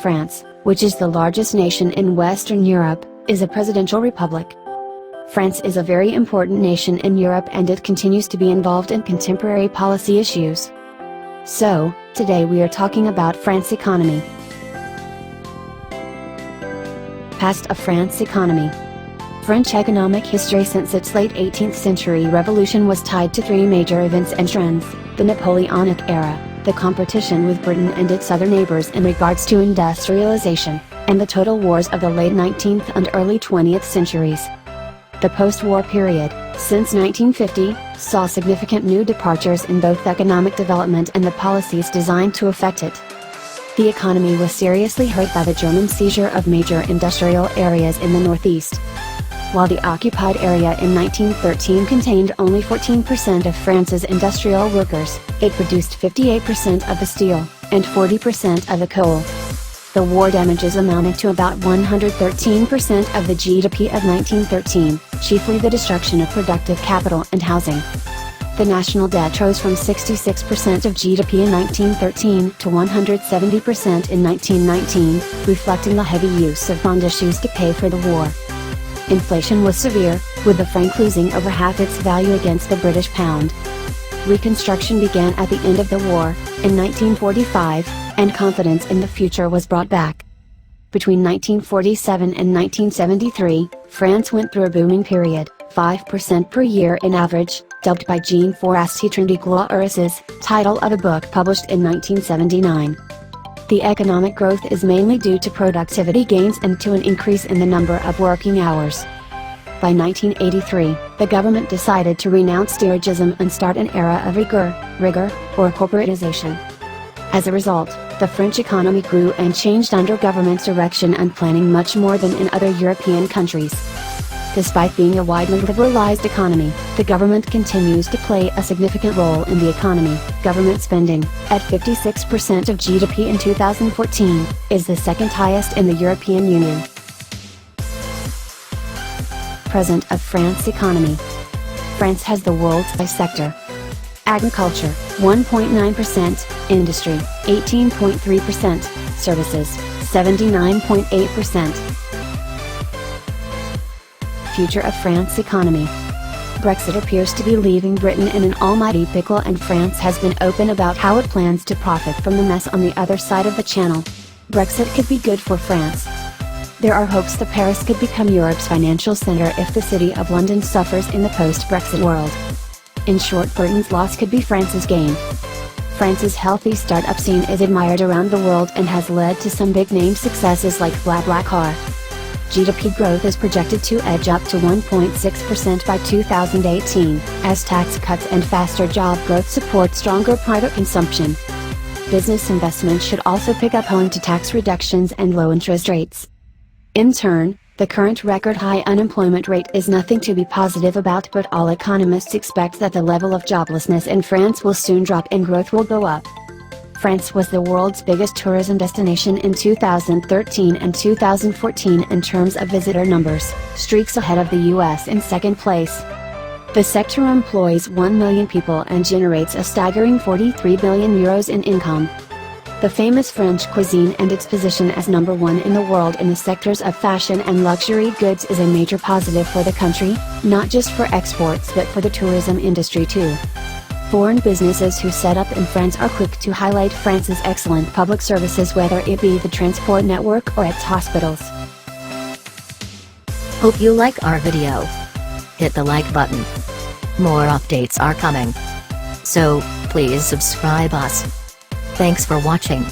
France, which is the largest nation in Western Europe, is a presidential republic. France is a very important nation in Europe and it continues to be involved in contemporary policy issues. So, today we are talking about France economy. Past of France economy. French economic history since its late 18th century revolution was tied to three major events and trends: the Napoleonic era, the competition with Britain and its other neighbors in regards to industrialization, and the total wars of the late 19th and early 20th centuries. The post-war period, since 1950, saw significant new departures in both economic development and the policies designed to affect it. The economy was seriously hurt by the German seizure of major industrial areas in the northeast. While the occupied area in 1913 contained only 14% of France's industrial workers, it produced 58% of the steel, and 40% of the coal. The war damages amounted to about 113% of the GDP of 1913, chiefly the destruction of productive capital and housing. The national debt rose from 66% of GDP in 1913 to 170% in 1919, reflecting the heavy use of bond issues to pay for the war. Inflation was severe, with the franc losing over half its value against the British pound. Reconstruction began at the end of the war, in 1945, and confidence in the future was brought back. Between 1947 and 1973, France went through a booming period, 5% per year in average, dubbed by Jean Forestier Glorieus's title of a book published in 1979. The economic growth is mainly due to productivity gains and to an increase in the number of working hours. By 1983, the government decided to renounce dirigism and start an era of rigor, or corporatization. As a result, the French economy grew and changed under government direction and planning much more than in other European countries. Despite being a widely liberalized economy, the government continues to play a significant role in the economy. Government spending, at 56% of GDP in 2014, is the second highest in the European Union. Present of France economy. France has the world's by sector. Agriculture, 1.9%, industry, 18.3%, services, 79.8%. Future of France economy. Brexit appears to be leaving Britain in an almighty pickle and France has been open about how it plans to profit from the mess on the other side of the channel. Brexit could be good for France. There are hopes that Paris could become Europe's financial center if the city of London suffers in the post-Brexit world. In short, Britain's loss could be France's gain. France's healthy startup scene is admired around the world and has led to some big-name successes like BlaBlaCar. GDP growth is projected to edge up to 1.6% by 2018, as tax cuts and faster job growth support stronger private consumption. Business investment should also pick up owing to tax reductions and low interest rates. In turn, the current record-high unemployment rate is nothing to be positive about, but all economists expect that the level of joblessness in France will soon drop and growth will go up. France was the world's biggest tourism destination in 2013 and 2014 in terms of visitor numbers, streaks ahead of the US in second place. The sector employs 1 million people and generates a staggering 43 billion euros in income. The famous French cuisine and its position as number one in the world in the sectors of fashion and luxury goods is a major positive for the country, not just for exports but for the tourism industry too. Foreign businesses who set up in France are quick to highlight France's excellent public services, whether it be the transport network or its hospitals. Hope you like our video. Hit the like button. More updates are coming. So, please subscribe us. Thanks for watching.